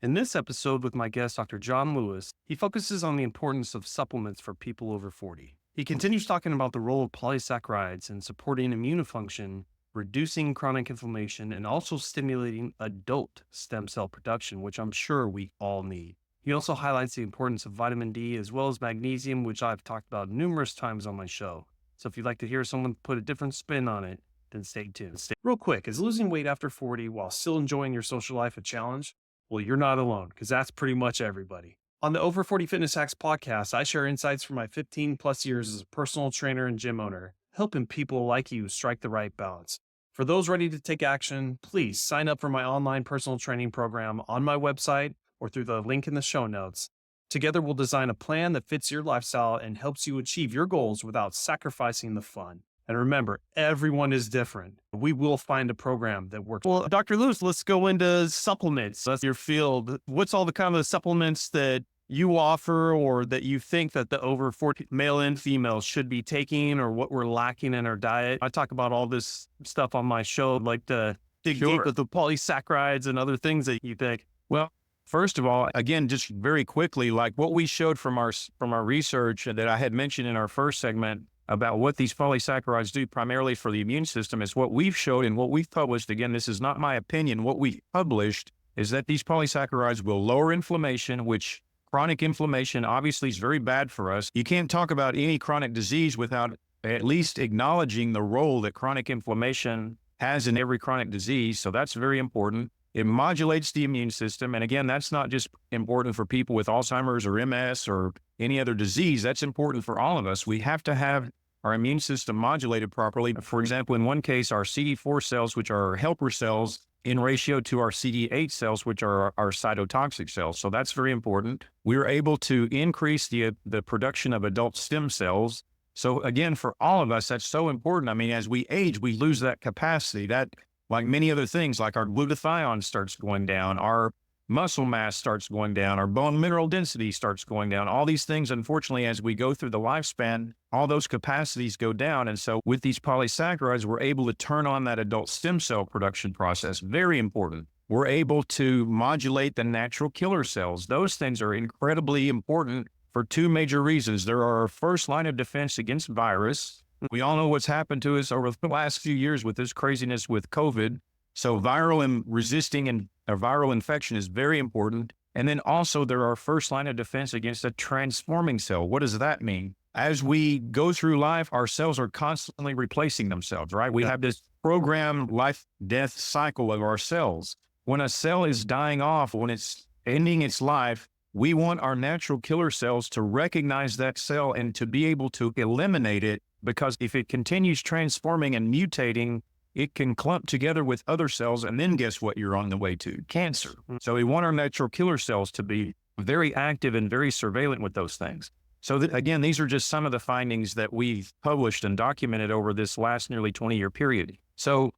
In this episode with my guest, Dr. John Lewis, he focuses on the importance of supplements for people over 40. He continues talking about the role of polysaccharides in supporting immune function, reducing chronic inflammation, and also stimulating adult stem cell production, which I'm sure we all need. He also highlights the importance of vitamin D as well as magnesium, which I've talked about numerous times on my show. So if you'd like to hear someone put a different spin on it, then stay tuned. Real quick, is losing weight after 40 while still enjoying your social life a challenge? Well, you're not alone, because that's pretty much everybody. On the Over 40 Fitness Hacks podcast, I share insights from my 15 plus years as a personal trainer and gym owner, helping people like you strike the right balance. For those ready to take action, please sign up for my online personal training program on my website or through the link in the show notes. Together, we'll design a plan that fits your lifestyle and helps you achieve your goals without sacrificing the fun. And remember, everyone is different. We will find a program that works. Well, Dr. Lewis, let's go into supplements. That's your field. What's all the kind of supplements that you offer or that you think that the over 40 male and female should be taking, or what we're lacking in our diet? I talk about all this stuff on my show, like to dig deep with the polysaccharides and other things that you think. Well, first of all, again, just very quickly, like what we showed from our research that I had mentioned in our first segment about what these polysaccharides do primarily for the immune system is what we've showed and what we've published. Again, this is not my opinion. What we published is that these polysaccharides will lower inflammation, which chronic inflammation obviously is very bad for us. You can't talk about any chronic disease without at least acknowledging the role that chronic inflammation has in every chronic disease. So that's very important. It modulates the immune system. And again, that's not just important for people with Alzheimer's or MS or any other disease. That's important for all of us. We have to have our immune system modulated properly. For example, in one case, our CD4 cells, which are our helper cells, in ratio to our CD8 cells, which are our cytotoxic cells. So that's very important. We're able to increase the production of adult stem cells. So again, for all of us, that's so important. I mean, as we age, we lose that capacity. That, like many other things, like our glutathione starts going down, our muscle mass starts going down, our bone mineral density starts going down. All these things, unfortunately, as we go through the lifespan, all those capacities go down. And so with these polysaccharides, we're able to turn on that adult stem cell production process. Very important. We're able to modulate the natural killer cells. Those things are incredibly important for two major reasons. They're our first line of defense against virus. We all know what's happened to us over the last few years with this craziness with COVID. So viral and resisting and a viral infection is very important. And then also they're our first line of defense against a transforming cell. What does that mean? As we go through life, our cells are constantly replacing themselves, right? We have this programmed life-death cycle of our cells. When a cell is dying off, when it's ending its life, we want our natural killer cells to recognize that cell and to be able to eliminate it, because if it continues transforming and mutating, it can clump together with other cells, and then guess what you're on the way to? Cancer. So we want our natural killer cells to be very active and very surveillant with those things. So again, these are just some of the findings that we've published and documented over this last nearly 20-year period. So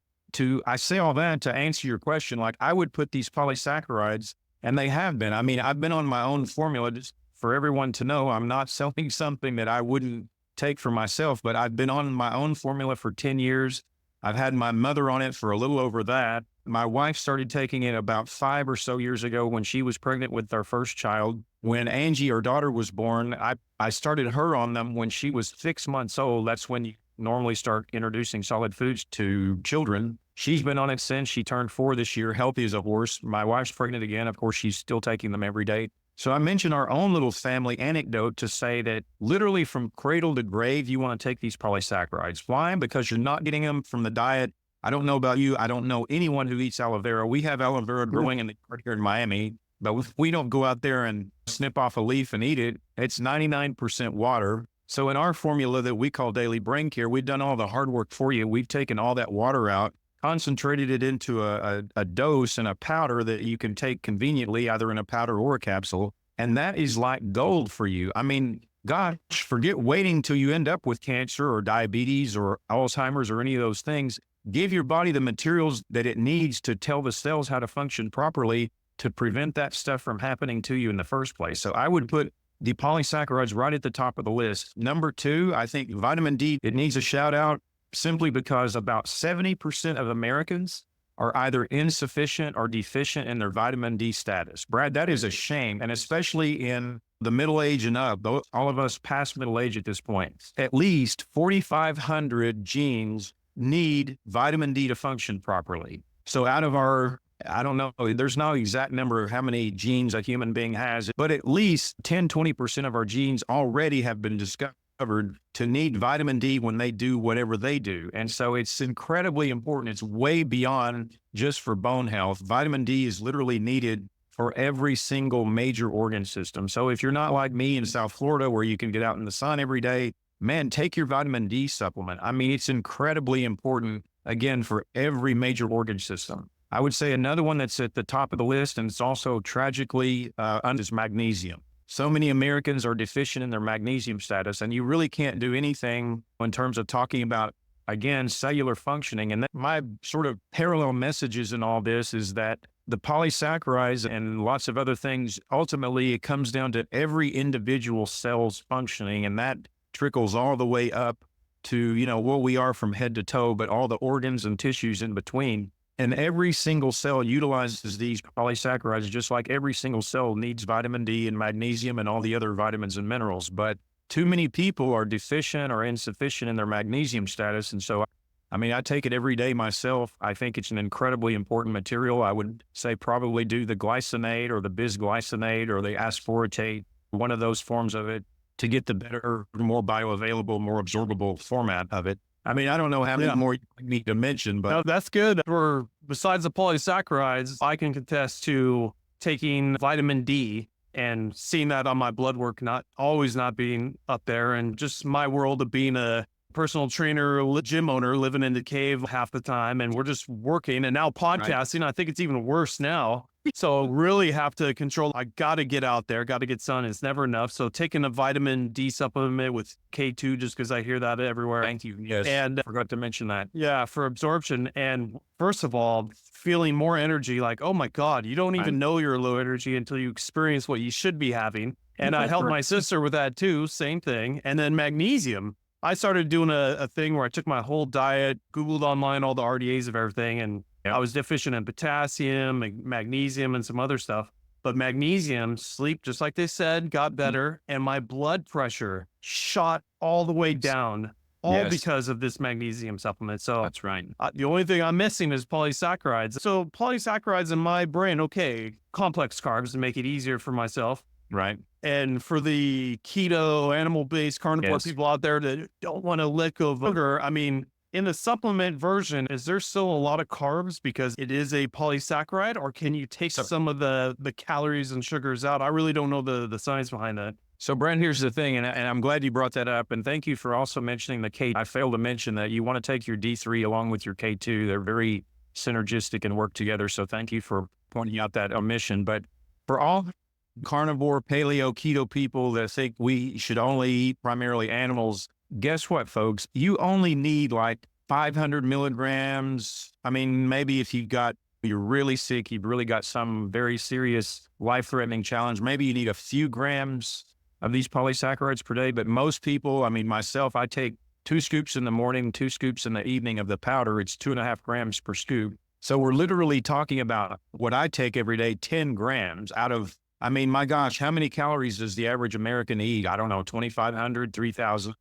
I say all that to answer your question, like I would put these polysaccharides, and they have been. I mean, I've been on my own formula just for everyone to know. I'm not selling something that I wouldn't take for myself, but I've been on my own formula for 10 years. I've had my mother on it for a little over that. My wife started taking it about 5 or so years ago when she was pregnant with our first child. When Angie, our daughter, was born, I started her on them when she was 6 months old. That's when you normally start introducing solid foods to children. She's been on it since. She turned 4 this year, healthy as a horse. My wife's pregnant again. Of course, she's still taking them every day. So I mentioned our own little family anecdote to say that literally from cradle to grave, you want to take these polysaccharides. Why? Because you're not getting them from the diet. I don't know about you. I don't know anyone who eats aloe vera. We have aloe vera growing in the yard here in Miami, but we don't go out there and snip off a leaf and eat it. It's 99% water. So in our formula that we call Daily Brain Care, we've done all the hard work for you. We've taken all that water out, concentrated it into a dose and a powder that you can take conveniently, either in a powder or a capsule. And that is like gold for you. I mean, gosh, forget waiting till you end up with cancer or diabetes or Alzheimer's or any of those things. Give your body the materials that it needs to tell the cells how to function properly to prevent that stuff from happening to you in the first place. So I would put the polysaccharides right at the top of the list. Number 2, I think vitamin D, it needs a shout out simply because about 70% of Americans are either insufficient or deficient in their vitamin D status. Brad, that is a shame. And especially in the middle age and up, all of us past middle age at this point, at least 4,500 genes need vitamin D to function properly. So out of our, I don't know, there's no exact number of how many genes a human being has, but at least 10, 20% of our genes already have been discovered to need vitamin D when they do whatever they do. And so it's incredibly important. It's way beyond just for bone health. Vitamin D is literally needed for every single major organ system. So if you're not like me in South Florida, where you can get out in the sun every day, man, take your vitamin D supplement. I mean, it's incredibly important, again, for every major organ system. I would say another one that's at the top of the list, and it's also tragically is magnesium. So many Americans are deficient in their magnesium status, and you really can't do anything in terms of talking about, again, cellular functioning. And my sort of parallel messages in all this is that the polysaccharides and lots of other things, ultimately, it comes down to every individual cell's functioning, and that trickles all the way up to, you know, where we are from head to toe, but all the organs and tissues in between. And every single cell utilizes these polysaccharides, just like every single cell needs vitamin D and magnesium and all the other vitamins and minerals. But too many people are deficient or insufficient in their magnesium status. And so, I mean, I take it every day myself. I think it's an incredibly important material. I would say probably do the glycinate or the bisglycinate or the aspartate, one of those forms of it, to get the better, more bioavailable, more absorbable format of it. I mean, I don't know how many more you need to mention, but No, that's good. Besides the polysaccharides, I can contest to taking vitamin D and seeing that on my blood work, not always not being up there, and just my world of being a personal trainer, gym owner, living in the cave half the time, and we're just working, and now podcasting. Right. I think it's even worse now. So really have to control. I got to get out there, got to get sun. It's never enough. So taking a vitamin D supplement with K2, just because I hear that everywhere. Thank you. Yes. And I forgot to mention that. Yeah, for absorption. And first of all, feeling more energy, like, oh my God, you don't even know you're low energy until you experience what you should be having. And I helped my sister with that too. Same thing. And then magnesium. I started doing a thing where I took my whole diet, Googled online all the RDAs of everything, and I was deficient in potassium, magnesium, and some other stuff. But magnesium, sleep, just like they said, got better, and my blood pressure shot all the way down, all because of this magnesium supplement. So that's right. The only thing I'm missing is polysaccharides. So polysaccharides in my brain, okay, complex carbs to make it easier for myself. Right. And for the keto, animal-based carnivore people out there that don't want to let go of sugar, I mean, in the supplement version, is there still a lot of carbs because it is a polysaccharide, or can you take some of the calories and sugars out? I really don't know the science behind that. So, Brent, here's the thing, and I'm glad you brought that up, and thank you for also mentioning the K. I failed to mention that you want to take your D3 along with your K2. They're very synergistic and work together, so thank you for pointing out that omission. But for all carnivore, paleo, keto people that think we should only eat primarily animals, guess what, folks? You only need like 500 milligrams. I mean, maybe if you're really sick, you've really got some very serious life-threatening challenge, maybe you need a few grams of these polysaccharides per day. But most people, I mean, myself, I take 2 scoops in the morning, 2 scoops in the evening of the powder. It's 2.5 grams per scoop. So we're literally talking about what I take every day, 10 grams out of, I mean, my gosh, how many calories does the average American eat? I don't know, 2,500, 3,000.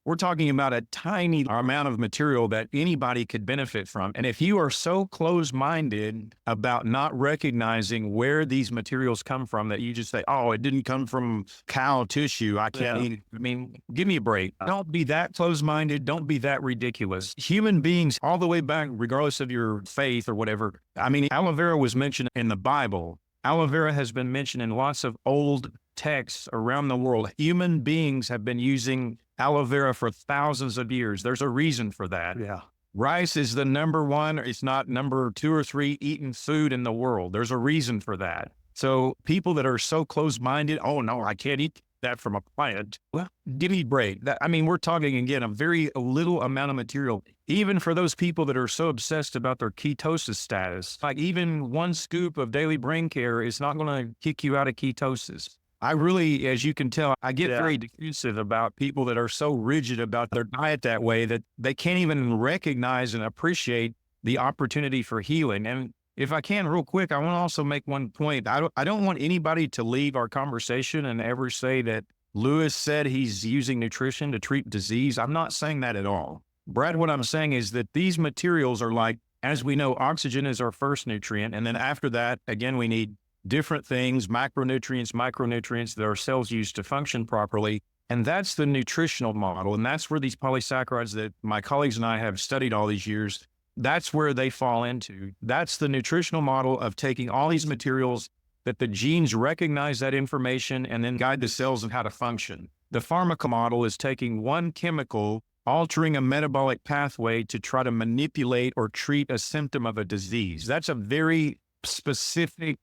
We're talking about a tiny amount of material that anybody could benefit from. And if you are so close-minded about not recognizing where these materials come from that you just say, oh, it didn't come from cow tissue, I can't eat it. I mean, give me a break. Don't be that close-minded. Don't be that ridiculous. Human beings, all the way back, regardless of your faith or whatever. I mean, aloe vera was mentioned in the Bible. Aloe vera has been mentioned in lots of old texts around the world. Human beings have been using aloe vera for thousands of years. There's a reason for that. Yeah. Rice is the number 1, it's not number 2 or 3 eaten food in the world. There's a reason for that. So people that are so close-minded, oh no, I can't eat that from a plant. Well, give me a break. I mean, we're talking again, a very little amount of material. Even for those people that are so obsessed about their ketosis status, like even 1 scoop of daily brain care is not going to kick you out of ketosis. I really, as you can tell, I get very defensive about people that are so rigid about their diet that way that they can't even recognize and appreciate the opportunity for healing. And if I can, real quick, I want to also make one point. I don't want anybody to leave our conversation and ever say that Lewis said he's using nutrition to treat disease. I'm not saying that at all. Brad, what I'm saying is that these materials are like, as we know, oxygen is our first nutrient. And then after that, again, we need different things, macronutrients, micronutrients that our cells use to function properly. And that's the nutritional model. And that's where these polysaccharides that my colleagues and I have studied all these years, that's where they fall into. That's the nutritional model of taking all these materials that the genes recognize that information and then guide the cells in how to function. The pharmaca model is taking one chemical, altering a metabolic pathway to try to manipulate or treat a symptom of a disease. That's a very specific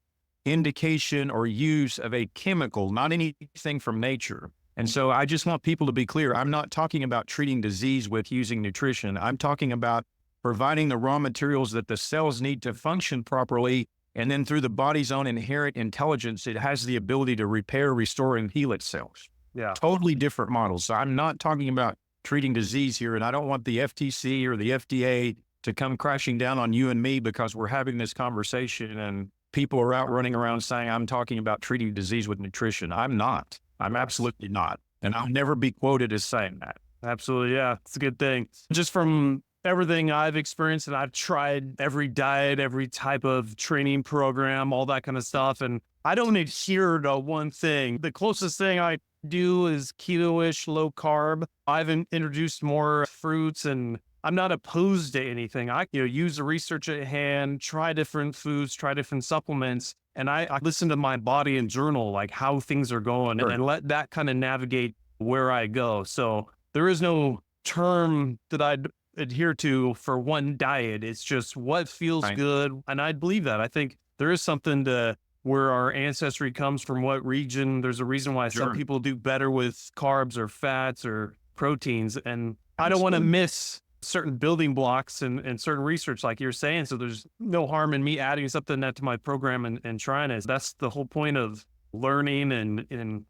indication or use of a chemical, not anything from nature. And so I just want people to be clear. I'm not talking about treating disease with using nutrition. I'm talking about providing the raw materials that the cells need to function properly. And then through the body's own inherent intelligence, it has the ability to repair, restore, and heal itself. Yeah. Totally different models. So I'm not talking about treating disease here. And I don't want the FTC or the FDA to come crashing down on you and me because we're having this conversation and people are out running around saying, I'm talking about treating disease with nutrition. I'm not. I'm absolutely not. And I'll never be quoted as saying that. Absolutely. Yeah. It's a good thing. Just from everything I've experienced, and I've tried every diet, every type of training program, all that kind of stuff. And I don't adhere to one thing. The closest thing I do is keto-ish, low carb. I've introduced more fruits, and I'm not opposed to anything. I use the research at hand, try different foods, try different supplements. And I listen to my body and journal, like how things are going, Sure. and let that kind of navigate where I go. So there is no term that I'd adhere to for one diet. It's just what feels Right. good. And I believe that. I think there is something to where our ancestry comes from, what region. There's a reason why some Sure. people do better with carbs or fats or proteins. And I don't want to miss certain building blocks and certain research like you're saying. So there's no harm in me adding something to my program and trying it. That's the whole point of learning and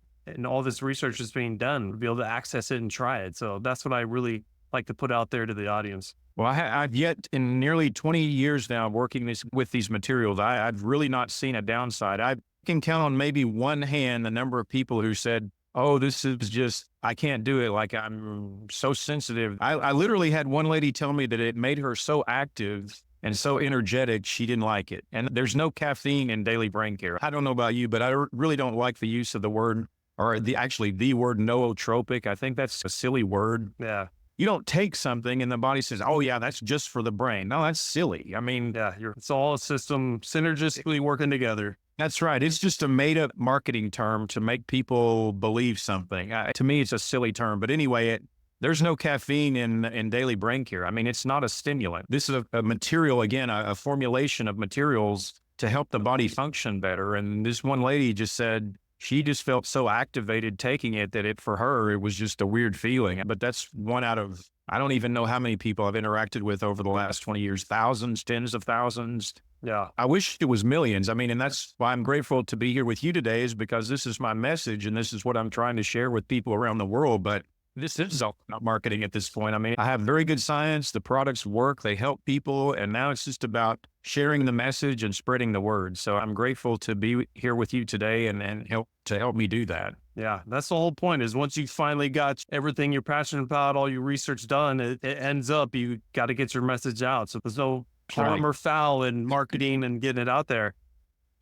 all this research is being done, to be able to access it and try it. So that's what I really like to put out there to the audience. Well, I've yet in nearly 20 years now working with these materials, I've really not seen a downside. I can count on maybe one hand the number of people who said, oh, this is just, I can't do it. Like I'm so sensitive. I literally had one lady tell me that it made her so active and so energetic, she didn't like it. And there's no caffeine in daily brain care. I don't know about you, but I really don't like the use of the word, or the word nootropic. I think that's a silly word. Yeah. You don't take something and the body says, oh yeah, that's just for the brain. No, that's silly. I mean, Yeah. It's all a system synergistically working together. that's right. It's just a made up marketing term to make people believe something. To me, it's a silly term, but anyway, there's no caffeine in daily brain care. I mean, it's not a stimulant. This is a material, again, a formulation of materials to help the body function better. And this one lady just said, she just felt so activated taking it that for her, it was just a weird feeling. But that's one out of, I don't even know how many people I've interacted with over the last 20 years, thousands, tens of thousands. Yeah. I wish it was millions. I mean, and that's why I'm grateful to be here with you today, is because this is my message and this is what I'm trying to share with people around the world. But this is all not marketing at this point. I mean, I have very good science. The products work, they help people. And now it's just about sharing the message and spreading the word. So I'm grateful to be here with you today and help me do that. Yeah. That's the whole point, is once you finally got everything you're passionate about, all your research done, it ends up, you got to get your message out. So there's no harm or foul in marketing and getting it out there.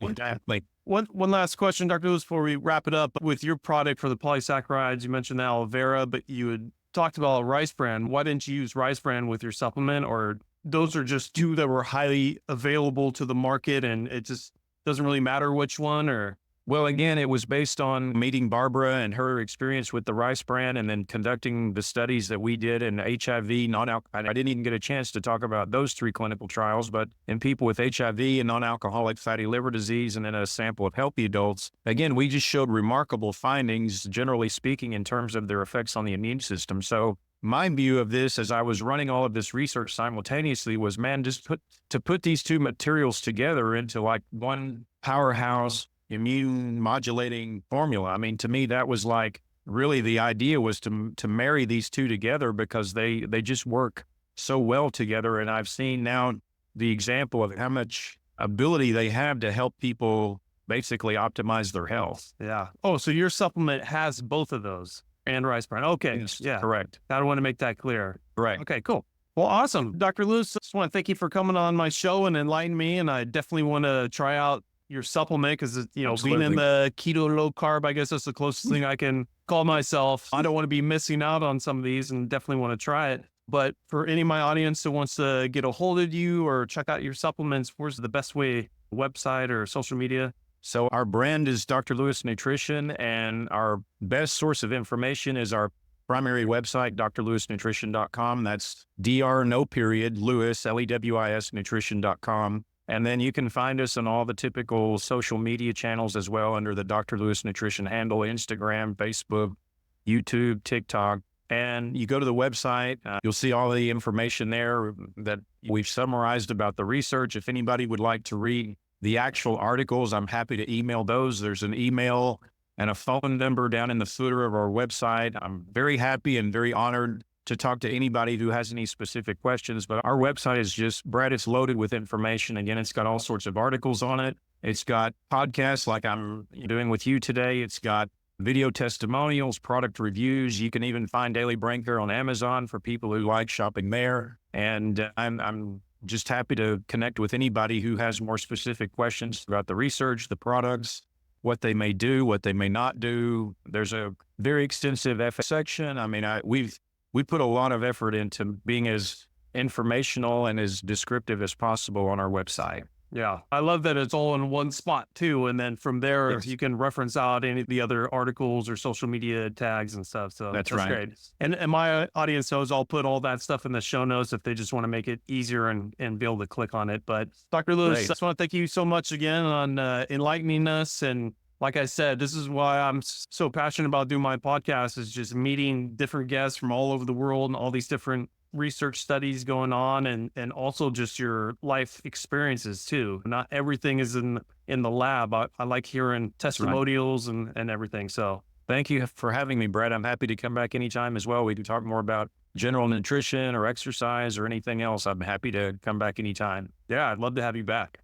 Exactly. One last question, Dr. Lewis, before we wrap it up. With your product for the polysaccharides, you mentioned the aloe vera, but you had talked about rice bran. Why didn't you use rice bran with your supplement? Or those are just two that were highly available to the market and it just doesn't really matter which one? Or Well, again, it was based on meeting Barbara and her experience with the rice bran and then conducting the studies that we did in HIV, I didn't even get a chance to talk about those 3 clinical trials, but in people with HIV and non-alcoholic fatty liver disease and then a sample of healthy adults, again, we just showed remarkable findings, generally speaking, in terms of their effects on the immune system. So my view of this, as I was running all of this research simultaneously, was, man, just put these two materials together into like one powerhouse immune modulating formula. I mean, to me, that was like really the idea was to marry these two together because they just work so well together. And I've seen now the example of how much ability they have to help people basically optimize their health. Yeah. Oh, so your supplement has both of those and rice bran. Okay. Yes, Yeah. correct. I want to make that clear. Correct. Okay, cool. Well, awesome. Dr. Lewis, I just want to thank you for coming on my show and enlightening me. And I definitely want to try out your supplement because, being in Absolutely. the keto low carb, I guess that's the closest thing I can call myself. I don't want to be missing out on some of these and definitely want to try it. But for any of my audience who wants to get a hold of you or check out your supplements, where's the best way, website or social media? So our brand is Dr. Lewis Nutrition, and our best source of information is our primary website, drlewisnutrition.com. That's Dr. No period, Lewis, Lewis, nutrition.com. And then you can find us on all the typical social media channels as well under the Dr. Lewis Nutrition handle, Instagram, Facebook, YouTube, TikTok. And you go to the website, you'll see all the information there that we've summarized about the research. If anybody would like to read the actual articles, I'm happy to email those. There's an email and a phone number down in the footer of our website. I'm very happy and very honored to talk to anybody who has any specific questions. But our website is just, Brad, it's loaded with information. Again, it's got all sorts of articles on it. It's got podcasts like I'm doing with you today. It's got video testimonials, product reviews. You can even find Daily Brain Care on Amazon for people who like shopping there. And I'm just happy to connect with anybody who has more specific questions about the research, the products, what they may do, what they may not do. There's a very extensive section. I mean, we put a lot of effort into being as informational and as descriptive as possible on our website. Yeah. I love that it's all in one spot too. And then from there, Yes. you can reference out any of the other articles or social media tags and stuff. So That's right. great. And my audience knows I'll put all that stuff in the show notes if they just want to make it easier and be able to click on it. But Dr. Lewis, I Great. just want to thank you so much again on enlightening us. And like I said, this is why I'm so passionate about doing my podcast, is just meeting different guests from all over the world and all these different research studies going on, and also just your life experiences too. Not everything is in the lab. I like hearing testimonials and everything. So Thank you for having me, Brett. I'm happy to come back anytime as well. We can talk more about general nutrition or exercise or anything else. I'm happy to come back anytime. yeah, I'd love to have you back.